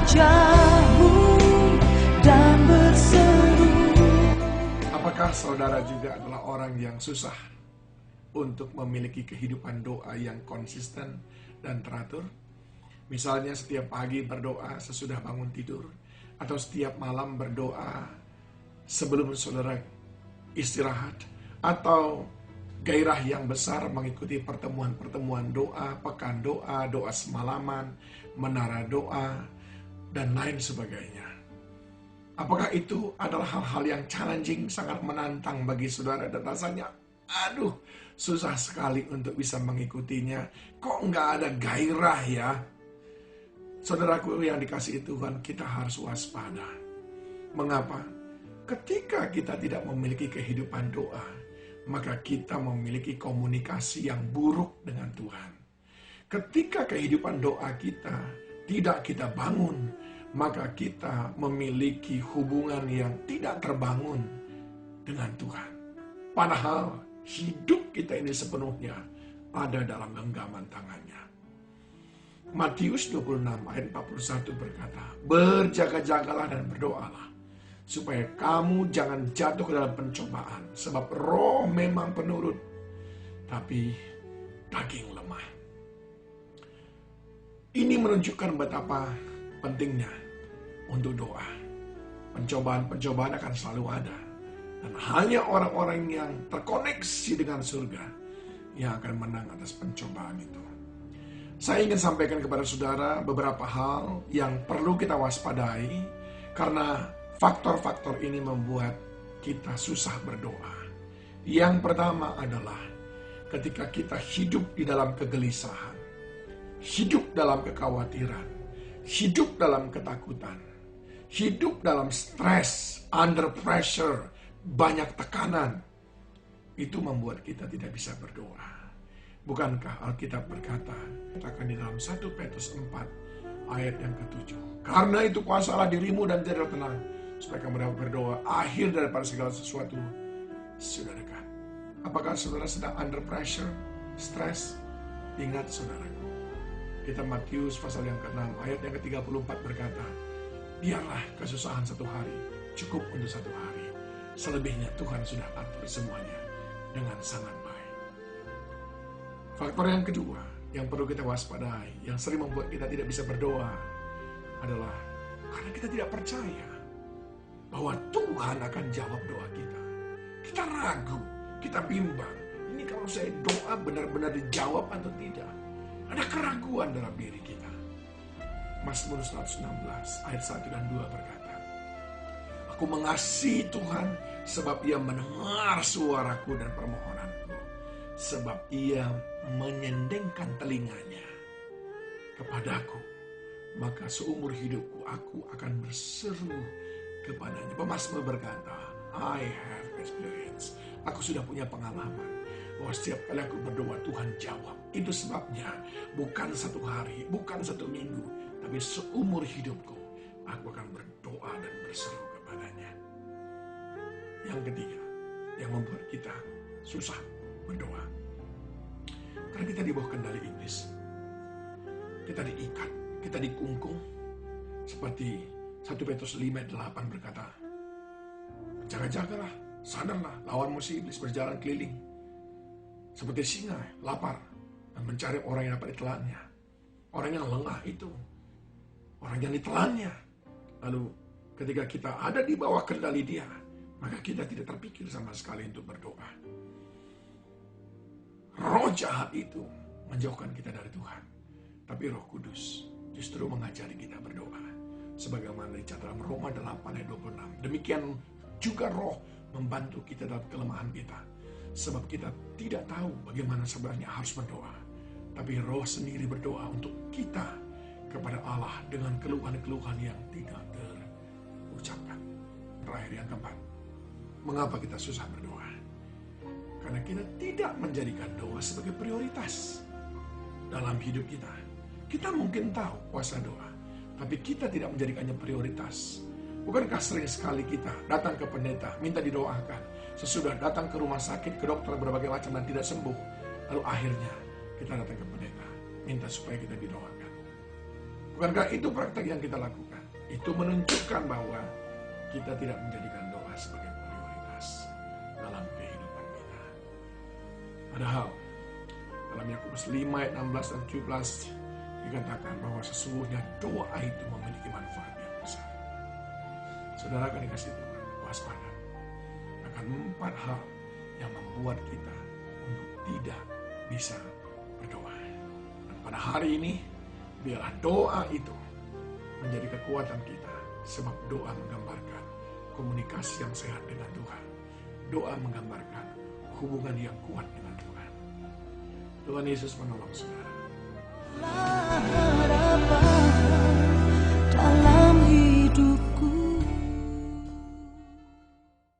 wajah-Mu dan berseru. Apakah saudara juga adalah orang yang susah untuk memiliki kehidupan doa yang konsisten dan teratur? Misalnya setiap pagi berdoa sesudah bangun tidur, atau setiap malam berdoa sebelum saudara istirahat, atau gairah yang besar mengikuti pertemuan-pertemuan doa, pekan doa, doa semalaman, menara doa, dan lain sebagainya. Apakah itu adalah hal-hal yang challenging, sangat menantang bagi saudara dan rasanya, aduh, susah sekali untuk bisa mengikutinya. Kok nggak ada gairah ya? Saudaraku yang dikasihi Tuhan, kita harus waspada. Mengapa? Ketika kita tidak memiliki kehidupan doa, maka kita memiliki komunikasi yang buruk dengan Tuhan. Ketika kehidupan doa kita tidak kita bangun, maka kita memiliki hubungan yang tidak terbangun dengan Tuhan. Padahal hidup kita ini sepenuhnya ada dalam genggaman tangannya. Matius 26 ayat 41 berkata, berjaga-jagalah dan berdoalah, supaya kamu jangan jatuh ke dalam pencobaan, sebab roh memang penurut, tapi daging lemah. Ini menunjukkan betapa pentingnya untuk doa. Pencobaan-pencobaan akan selalu ada. Dan hanya orang-orang yang terkoneksi dengan surga yang akan menang atas pencobaan itu. Saya ingin sampaikan kepada saudara beberapa hal yang perlu kita waspadai, karena faktor-faktor ini membuat kita susah berdoa. Yang pertama adalah ketika kita hidup di dalam kegelisahan, hidup dalam kekhawatiran, hidup dalam ketakutan, hidup dalam stres, under pressure, banyak tekanan. Itu membuat kita tidak bisa berdoa. Bukankah Alkitab berkata, katakan di dalam 1 Petrus 4 ayat yang ke-7, karena itu kuasalah dirimu dan tidak tenang, supaya kamu dapat berdoa, akhir daripada segala sesuatu sudah dekat. Apakah saudara sedang under pressure, stres? Ingat saudaraku, kita Matius pasal yang ke-6 ayat yang ke-34 berkata, biarlah kesusahan satu hari cukup untuk satu hari, selebihnya Tuhan sudah atur semuanya dengan sangat baik. Faktor yang kedua yang perlu kita waspadai, yang sering membuat kita tidak bisa berdoa, adalah karena kita tidak percaya bahwa Tuhan akan jawab doa kita. Kita ragu, kita bimbang. Ini kalau saya doa benar-benar dijawab atau tidak. Ada keraguan dalam diri kita. Mazmur 116 ayat 1 dan 2 berkata, aku mengasihi Tuhan sebab ia mendengar suaraku dan permohonanku. Sebab ia menyendengkan telinganya kepadaku. Maka seumur hidupku aku akan berseru kepadanya. Pemazmur berkata, I have experience. Aku sudah punya pengalaman bahwa setiap kali aku berdoa Tuhan jawab. Itu sebabnya bukan satu hari, bukan satu minggu, tapi seumur hidupku aku akan berdoa dan berseru kepadanya. Yang ketiga yang membuat kita susah berdoa, karena kita di bawah kendali iblis. Kita diikat, kita dikungkung. Seperti 1 Petrus 5 ayat 8 berkata, jaga-jagalah, sadarlah, lawan musuh iblis berjalan keliling seperti singa, lapar, dan mencari orang yang dapat ditelannya. Orang yang lengah itu, orang yang ditelannya. Lalu ketika kita ada di bawah kendali dia, maka kita tidak terpikir sama sekali untuk berdoa. Roh jahat itu menjauhkan kita dari Tuhan. Tapi Roh Kudus justru mengajari kita berdoa. Sebagaimana dicatat dalam Roma 8 ayat 26. Demikian juga Roh membantu kita dalam kelemahan kita. Sebab kita tidak tahu bagaimana sebenarnya harus berdoa. Tapi Roh sendiri berdoa untuk kita kepada Allah dengan keluhan-keluhan yang tidak terucapkan. Terakhir yang keempat, mengapa kita susah berdoa? Karena kita tidak menjadikan doa sebagai prioritas dalam hidup kita. Kita mungkin tahu kuasa doa, tapi kita tidak menjadikannya prioritas. Bukankah sering sekali kita datang ke pendeta, minta didoakan, sesudah datang ke rumah sakit, ke dokter berbagai macam dan tidak sembuh, lalu akhirnya kita datang ke pendeta, minta supaya kita didoakan. Bukankah itu praktek yang kita lakukan? Itu menunjukkan bahwa kita tidak menjadikan doa sebagai prioritas dalam kehidupan kita. Padahal dalam Yakobus 5 ayat 16 dan 17 dikatakan bahwa sesungguhnya doa itu memiliki manfaat yang besar. Saudara akan dikasih Tuhan, waspada akan 4 hal yang membuat kita untuk tidak bisa berdoa. Dan pada hari ini, biarlah doa itu menjadi kekuatan kita. Sebab doa menggambarkan komunikasi yang sehat dengan Tuhan. Doa menggambarkan hubungan yang kuat dengan Tuhan. Tuhan Yesus menolong saudara. harapan dalam